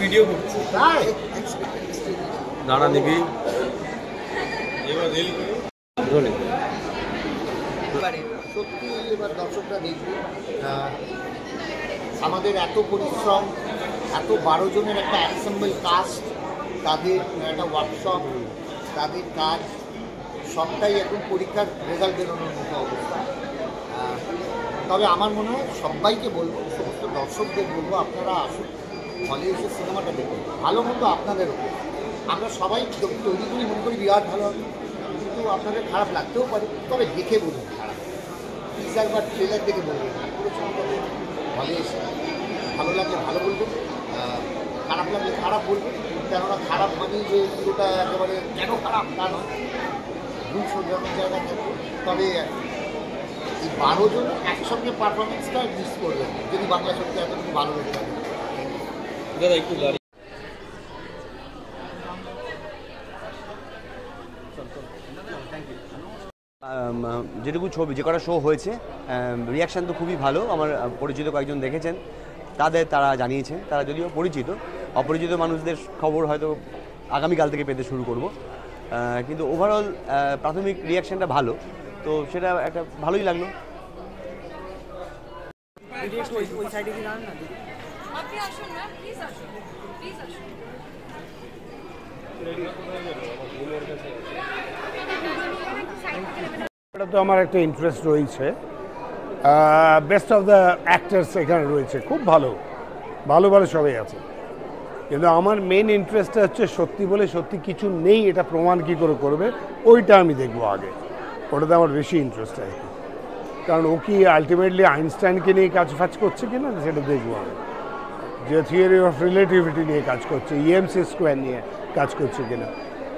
Video করছি দাঁড়া নিবি সত্যি এবার দর্শকরা দেখবে আমাদের এত পরিশ্রম, এত 12 জনের একটা অ্যানসেম্বল কাস্ট, তাদের একটা ওয়ার্কশপ, তাদের কাজ সবটাই এখন পরীক্ষার রেজাল্ট বেরোনোর মতো অবস্থা। তবে আমার মনে হয় সবাইকে বলবো, সমস্ত দর্শকদের বলবো, আপনারা আসুন হলে এসে সিনেমাটা দেখুন। ভালো মন্দ আপনাদের উপর, আমরা সবাই তৈরি করি মনে করি বিরাট ভালো হবে, কিন্তু আপনাদের খারাপ লাগতেও পারে, তবে দেখে বলুন। খারাপ টিজার বা ট্রেলার দেখে বলবেন না, পুরো সিনেমাটা হলে এসে ভালো লাগলে ভালো বলবেন, খারাপ লাগলে খারাপ বলবেন। কেননা খারাপ মানেই যে পুরোটা একেবারে কেন খারাপ তা নয়, ভুল শোধরানোর জায়গা থাকবে। তবে এই 12 জন একসঙ্গে পারফরমেন্সটা মিস করবেন যদি বাংলা সত্যি এতটুকু ভালো হতে পারে। একটু যেটুকু ছবি যে কটা শো হয়েছে রিয়াকশান তো খুবই ভালো। আমার পরিচিত কয়েকজন দেখেছেন, তারা জানিয়েছেন, তারা যদিও পরিচিত, অপরিচিত মানুষদের খবর হয়তো আগামীকাল থেকে পেতে শুরু করব। কিন্তু ওভারঅল প্রাথমিক রিয়াকশানটা ভালো, তো সেটা একটা ভালোই লাগলো। এটা তো আমার একটা ইন্টারেস্ট রয়েছে, বেস্ট অফ দ্য অ্যাক্টার্স এখানে রয়েছে, খুব ভালো ভালো ভালো সবাই আছে। কিন্তু আমার মেন ইন্টারেস্টটা হচ্ছে সত্যি বলে সত্যি কিছু নেই এটা প্রমাণ কী করে করবে, ওইটা আমি দেখবো আগে, ওটাতে আমার বেশি ইন্টারেস্ট আর কি। কারণ ও কি আলটিমেটলি আইনস্টাইনকে নিয়ে কাজ ফাজ করছে কিনা সেটা দেখবো আমি, যে থিওরি অফ রিলেটিভিটি নিয়ে কাজ করছে, ইএমসি স্কোয়ার নিয়ে কাজ করছে কিনা।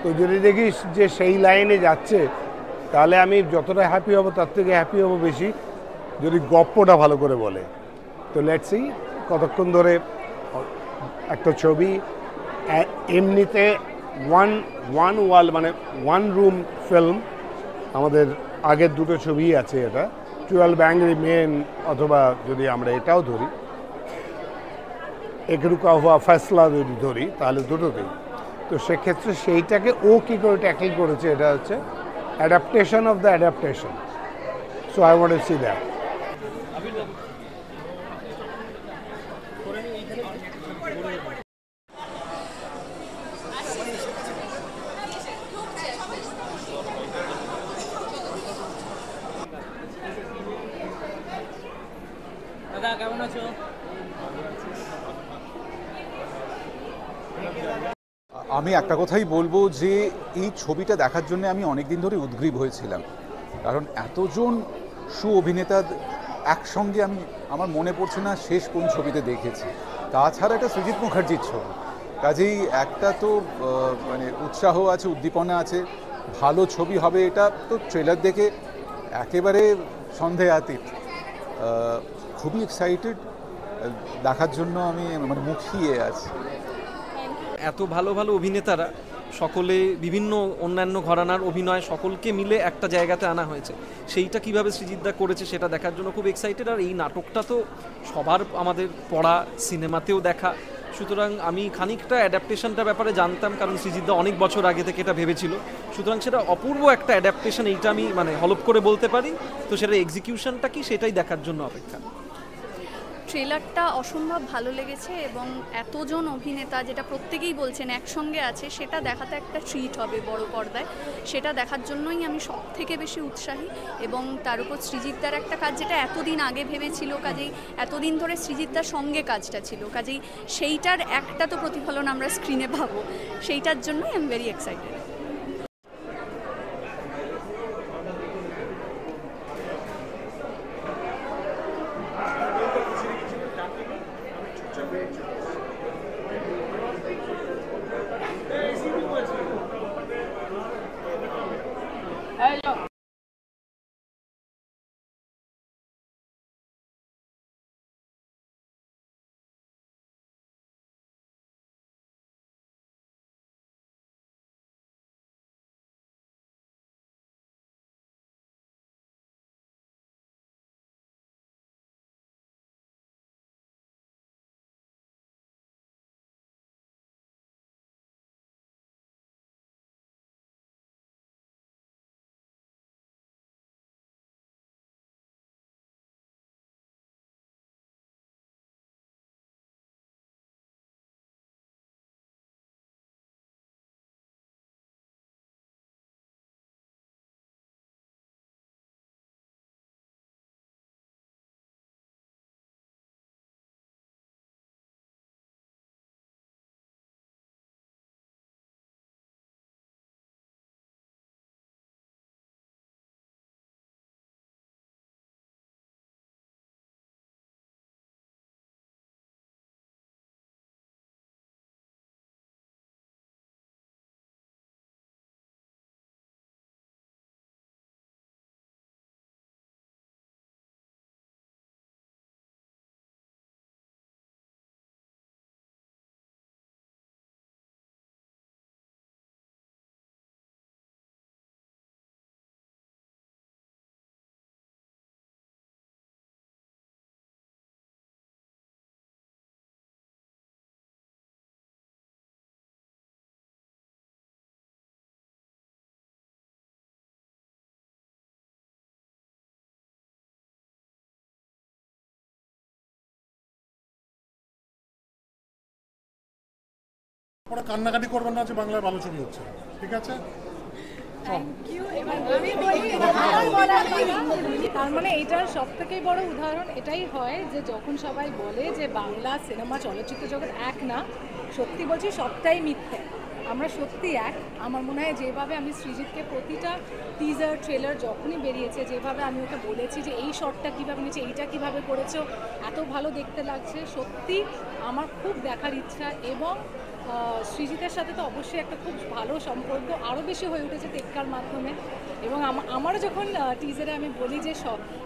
তো যদি দেখিস যে সেই লাইনে যাচ্ছে, তাহলে আমি যতটা হ্যাপি হব তার থেকে হ্যাপি হব বেশি যদি গপ্পটা ভালো করে বলে। তো লেটস সি কতক্ষণ ধরে একটা ছবি এমনিতে ওয়ান ওয়াল মানে ওয়ান রুম ফিল্ম, আমাদের আগের দুটো ছবি আছে, এটা 12 অ্যাংরি মেন, অথবা যদি আমরা এটাও ধরি এক রুকা হুয়া ফয়সলা যদি ধরি, তাহলে দুটোতেই। তো সেক্ষেত্রে সেইটাকে ও কী করে ট্যাকল করেছে, এটা হচ্ছে adaptation of the adaptation. So I want to see that. দাদা কেমন আছো? আমি একটা কথাই বলবো যে এই ছবিটা দেখার জন্য আমি অনেক দিন ধরে উদ্গ্রীব হয়েছিলাম, কারণ এতজন সু অভিনেতা একসঙ্গে আমার মনে পড়ছে না শেষ কোন ছবিতে দেখেছি। তাছাড়া এটা সৃজিত মুখার্জির ছবি, কাজেই একটা তো মানে উৎসাহ আছে, উদ্দীপনা আছে, ভালো ছবি হবে এটা তো ট্রেলার দেখে একেবারে সন্দেহাতীত। খুবই এক্সাইটেড দেখার জন্য, আমি মানে মুখিয়ে আছি। এত ভালো ভালো অভিনেতারা সকলে বিভিন্ন অন্যান্য ঘরানার অভিনয় সকলকে মিলে একটা জায়গাতে আনা হয়েছে, সেইটা কিভাবে সৃজিতদা করেছে সেটা দেখার জন্য খুব এক্সাইটেড। আর এই নাটকটা তো সবার আমাদের পড়া, সিনেমাতেও দেখা, সুতরাং আমি খানিকটা অ্যাডাপ্টেশনটার ব্যাপারে জানতাম, কারণ সৃজিতদা অনেক বছর আগে থেকে এটা ভেবেছিল, সুতরাং সেটা অপূর্ব একটা অ্যাডাপ্টেশন, এইটা আমি মানে হলপ করে বলতে পারি। তো সেটা এক্সিকিউশনটা কি সেটাই দেখার জন্য অপেক্ষা। ট্রেলারটা অসম্ভব ভালো লেগেছে এবং এতজন অভিনেতা যেটা প্রত্যেকেই বলছেন একসঙ্গে আছে, সেটা দেখাতে একটা ট্রিট হবে বড় পর্দায়, সেটা দেখার জন্যই আমি সব থেকে বেশি উৎসাহী। এবং তার উপর সৃজিতদার একটা কাজ যেটা এতদিন আগে ভেবেছিল, কাজেই এতদিন ধরে সৃজিতদার সঙ্গে কাজটা ছিল, কাজেই সেইটার একটা তো প্রতিফলন আমরা স্ক্রিনে পাবো, সেইটার জন্যই আই এম ভেরি এক্সাইটেড। ওরা কান্নাকাটি করবেন না যে বাংলায় ভালো ছবি হচ্ছে, ঠিক আছে? তার মানে এইটার সব থেকেই বড় উদাহরণ এটাই হয় যে যখন সবাই বলে যে বাংলা সিনেমা চলচ্চিত্র জগৎ এক না, সত্যি বলছি সবটাই মিথ্যে। আমরা সত্যি এক। আমার মনে হয় যেভাবে আমি সৃজিতকে প্রতিটা টিজার ট্রেলার যখনই বেরিয়েছে যেভাবে আমি ওকে বলেছি যে এই শটটা কীভাবে নিয়েছে, এইটা কীভাবে করেছো, এত ভালো দেখতে লাগছে, সত্যি আমার খুব দেখার ইচ্ছা। এবং সৃজিতের সাথে তো অবশ্যই একটা খুব ভালো সম্পর্ক আরও বেশি হয়ে উঠেছে টেক্কার মাধ্যমে। এবং আমারও যখন টিজারে আমি বলি যে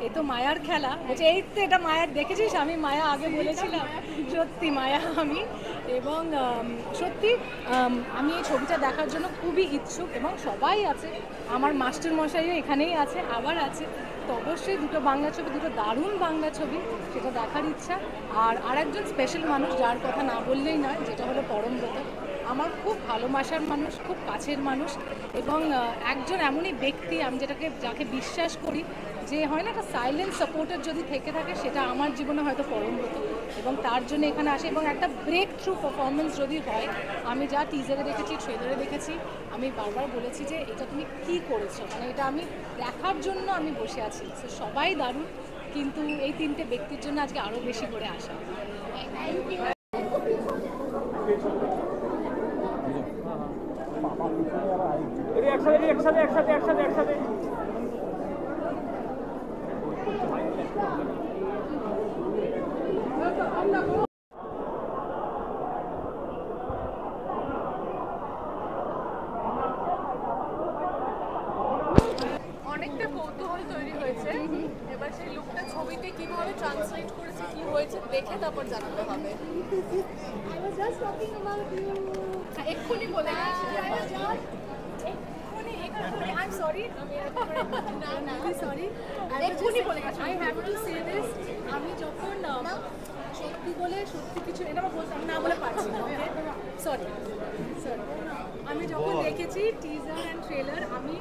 এ তো মায়ার খেলা, বলছে এই তো এটা মায়ার, দেখেছিস আমি মায়া আগে বলেছিলাম, সত্যি মায়া আমি। এবং সত্যি আমি এই ছবিটা দেখার জন্য খুবই ইচ্ছুক এবং সবাই আছে, আমার মাস্টার মশাইও এখানেই আছে, আবার আছে। তো অবশ্যই দুটো বাংলা ছবি, দুটো দারুণ বাংলা ছবি, সেটা দেখার ইচ্ছা। আর আরেকজন স্পেশাল মানুষ যার কথা না বললেই নয়, যেটা হলো পরমব্রত, আমার খুব ভালোবাসার মানুষ, খুব কাছের মানুষ এবং একজন এমনই ব্যক্তি আমি যাকে বিশ্বাস করি যে হয় না একটা সাইলেন্ট সাপোর্টার যদি থেকে থাকে, সেটা আমার জীবনে হয়তো পরমব্রত। এবং তার জন্য এখানে আসে এবং একটা ব্রেক থ্রু পারফরমেন্স যদি হয়, আমি যা টিজারে দেখেছি, ট্রেলারে দেখেছি, আমি বারবার বলেছি যে এটা তুমি কী করেছো, মানে এটা আমি দেখার জন্য আমি বসে আছি। তো সবাই দারুণ, কিন্তু এই তিনটে ব্যক্তির জন্য আজকে আরও বেশি করে আসা। একসাথে অনেকটা কৌতূহল তৈরি হয়েছে। এবার সেই লুকটা ছবিতে কিভাবে ট্রান্সলেট করেছে, কি হয়েছে দেখে তারপর জানাতে হবে। এক্ষুনি বলে গেছে, I'm sorry, এক্ষুনি বলে গেছে। I have to say this, আমি যখন সত্যি বলে সত্যি কিছু এটা বলতাম না বলে পারছি না, সরি আমি যখন দেখেছি টিজার অ্যান্ড ট্রেলার, আমি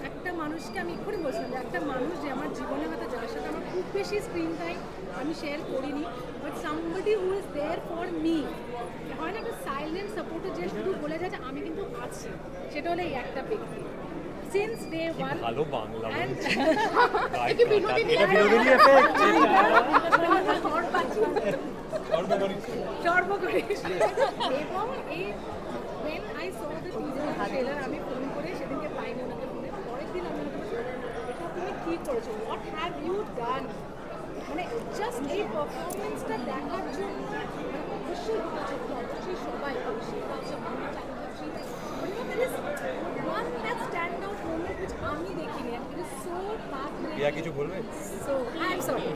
একটা মানুষকে আমি এক্ষুনি বলছিলাম যে একটা মানুষ যে আমার জীবনে হয়তো যার সাথে আমার খুব বেশি স্ক্রিন টাইম আমি শেয়ার করিনি, but somebody who is there for me, হয় না একটা সাইলেন্ট সাপোর্টার যে শুধু বলে যায় যে আমি কিন্তু আছি, সেটা হলো এই একটা ব্যক্তি। সিন্স ডে ওয়ান ভালো বাংলা এটা বিনোদিনী এফেক্ট সর্বকরি এবং এই when I saw the teaser and trailer আমি ফোন করে সেদিনকে পাইনি ওনাকে ফোনে, পরের দিন আমি এটা তুমি কী করেছো, হোয়াট হ্যাভ ইউ ডান, মানে জাস্ট এই পারফরমেন্সটা দেখার জন্য অবশ্যই অবশ্যই সবাই অবশ্যই one that stand out moment which আমি দেখিনি, and it is so fascinating. কিছু বলবে? So I'm sorry,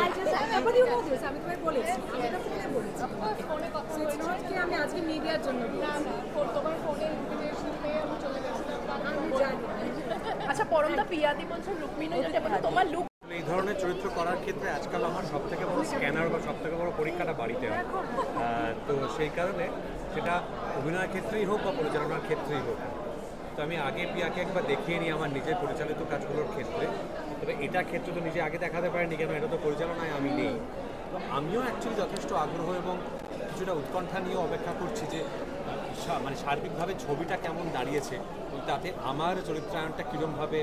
I just but you know this, আমি তোমায় বলেছি, আমি এটা ফোনে বলেছি, ফোনে কথা বলেছি, নট কি আমি আজকে মিডিয়ার জন্য বলছি, তোমার ফোনে ইনভিটেশন পেয়ে আমি চলে গেছিলাম, আমি জানি। আচ্ছা পরমদা পিয়াদি বলছো রুক্মিণী যেটা বলে তোমার লুক এই ধরনের চরিত্র করার ক্ষেত্রে আজকাল আমার সবথেকে বড় স্ক্যানার বা সবথেকে বড় পরীক্ষাটা বাড়িতে হয়, তো সেই কারণে সেটা অভিনয়ের ক্ষেত্রেই হোক বা পরিচালনার ক্ষেত্রেই হোক। তো আমি আগে পিয়াকে একবার দেখিয়ে নিই আমার নিজের পরিচালিত কাজগুলোর ক্ষেত্রে, তবে এটা ক্ষেত্রে তো নিজে আগে দেখাতে পারিনি কেন, এটা তো পরিচালনায় আমি নেই। তো আমিও অ্যাকচুয়ালি যথেষ্ট আগ্রহ এবং কিছুটা উৎকণ্ঠা নিয়েও অপেক্ষা করছি যে মানে সার্বিকভাবে ছবিটা কেমন দাঁড়িয়েছে, তাতে আমার চরিত্রায়নটা কীরকমভাবে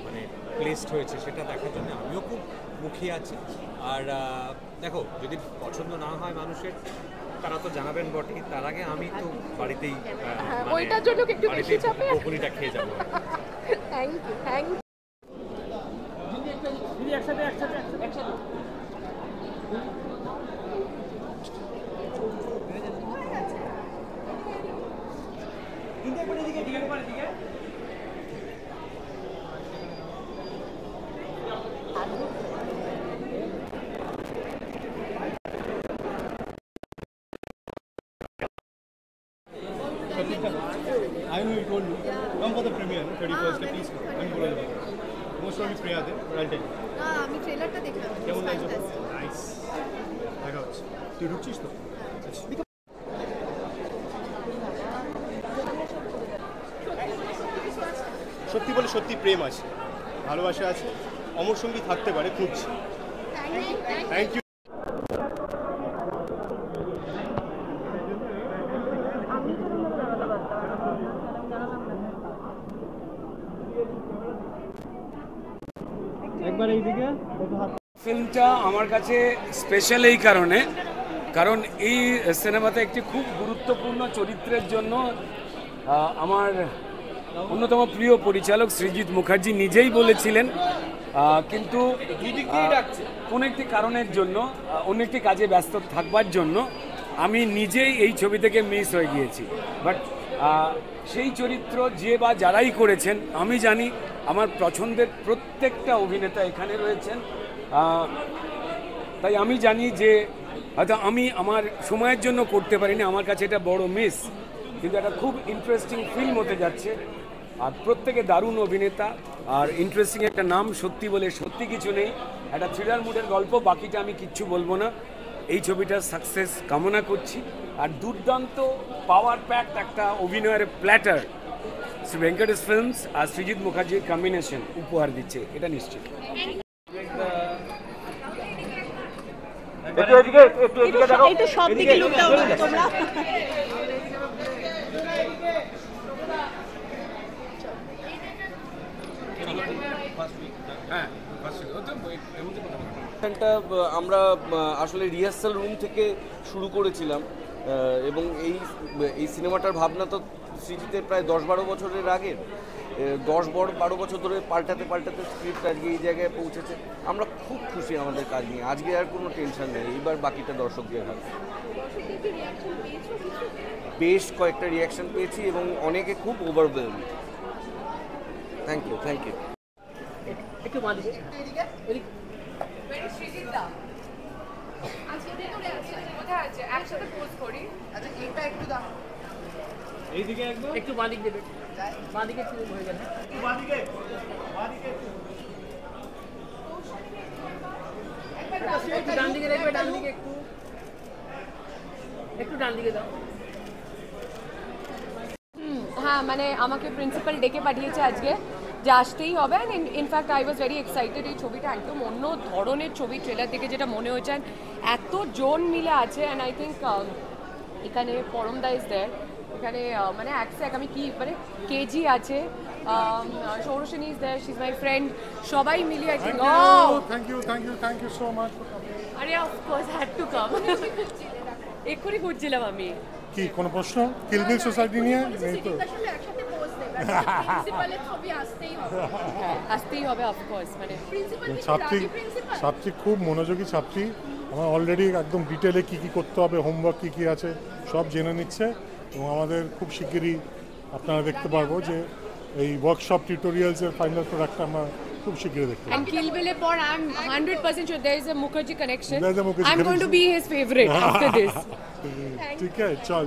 মানে প্লেসড হয়েছে সেটা দেখার জন্য আমিও খুব মুখিয়ে আছি। আর দেখো যদি পছন্দ না হয় মানুষের, তারা তো জানাবেন বটে, তার আগে আমি তো বাড়িতেই ওইটার জন্য একটু বেশি চাপে বকুনিটা খেয়ে যাবো। Thank you thank you. একসাথে I know you told me. Come for the premiere, 31st. Please come. I'm going to. Most probably Priya there, but I'll tell you. আমি ট্রেলারটা দেখলাম, কেমন লাগছে? নাইস। দেখা হচ্ছে। তুই ঢুকছিস তো? সত্যি বলে সত্যি প্রেম আছে, ভালোবাসা আছে, অমর সঙ্গী থাকতে পারে, খুঁজছি। Thank you. আমি আমার কাছে স্পেশাল এই কারণে, কারণ এই সিনেমাতে একটি খুব গুরুত্বপূর্ণ চরিত্রের জন্য আমার অন্যতম প্রিয় পরিচালক সৃজিত মুখার্জি নিজেই বলেছিলেন, কিন্তু কোনো একটি কারণের জন্য অন্য একটি কাজে ব্যস্ত থাকবার জন্য আমি নিজেই এই ছবি থেকে মিস হয়ে গিয়েছি। বাট সেই চরিত্র যে বা যারাই করেছেন, আমি জানি আমার পছন্দের প্রত্যেকটা অভিনেতা এখানে রয়েছেন, তাই আমি জানি যে হয়তো আমি আমার সময়ের জন্য করতে পারিনি, আমার কাছে এটা বড় মিস, কিন্তু একটা খুব ইন্টারেস্টিং ফিল্ম হতে যাচ্ছে, আর প্রত্যেকে দারুণ অভিনেতা, আর ইন্টারেস্টিং একটা নাম, সত্যি বলে সত্যি কিছু নেই, একটা থ্রিলার মুডের গল্প, বাকিটা আমি কিচ্ছু বলবো না। এই ছবিটার সাকসেস কামনা করছি, আর দুর্দান্ত পাওয়ার প্যাকড একটা অভিনয়ের প্ল্যাটার শ্রী ভেঙ্কটেশ ফিল্মস আর সৃজিত মুখার্জির কম্বিনেশন উপহার দিচ্ছে, এটা নিশ্চিত। একটু সব দিকে লুক দাও তোমরা। আমরা আসলে রিহার্সাল রুম থেকে শুরু করেছিলাম, এবং এই সিনেমাটার ভাবনা তো সৃজিতের প্রায় 10-12 বছরের আগের, 10-12 বছর ধরে পাল্টাতে পাল্টাতে স্ক্রিপ্ট আজকে এই জায়গায় পৌঁছেছে। আমরা খুব খুশি আমাদের কাজ নিয়ে, আজকে আর কোনো টেনশন নেই, এইবার বাকিটা দর্শকদের হাতে। বেশ কয়েকটা রিয়াকশন পেয়েছি এবং অনেকে খুব overwhelm. Thank you, thank you. একটু মাঝে এইদিকে একটু বাদিক দেবে, বাদিকে ছিল হয়ে গেল, বাদিকে একটু ডান দিকে দেখবে, ডান দিকে একটু ডান দিকে দাও। হ্যাঁ, মানে আমাকে প্রিন্সিপাল ডেকে পাঠিয়েছে আজকে যে আসতেই হবে, and in fact I was very excited. এই ছবিটা একদম অন্য ধরনের ছবি, ট্রেলার থেকে যেটা মনে হয়েছে, এত জন মিলে আছে, অ্যান্ড আই থিঙ্ক এখানে পরমদা ইজ দেয়ার, এখানে মানে এক আমি কি মানে কেজি আছে, Sauraseni is there, she is my friend, সবাই মিলে I think. Thank you so much. আরে অফকোর্স হ্যাড টু কাম, এক্ষুনি ঘুরছিলাম আমি। কি কোনো প্রশ্ন কিলবিল সোসাইটি নিয়ে নেই তো? আসতেই হবে অফকোর্স, মানে ছাত্রী খুব মনোযোগী ছাত্রী, আমার অলরেডি একদম ডিটেলে কী কী করতে হবে, হোমওয়ার্ক কী কী আছে সব জেনে নিচ্ছে, এবং আমাদের খুব শিগগিরই আপনারা দেখতে পারবো যে এই ওয়ার্কশপ টিউটোরিয়ালসের ফাইনাল প্রোডাক্ট আমরা খুব শিগগিরই দেখতে পাবো। And Kill Bill পর I am 100% sure there is a Mukherjee connection. I'm going to be his favorite after this. ঠিক আছে, চল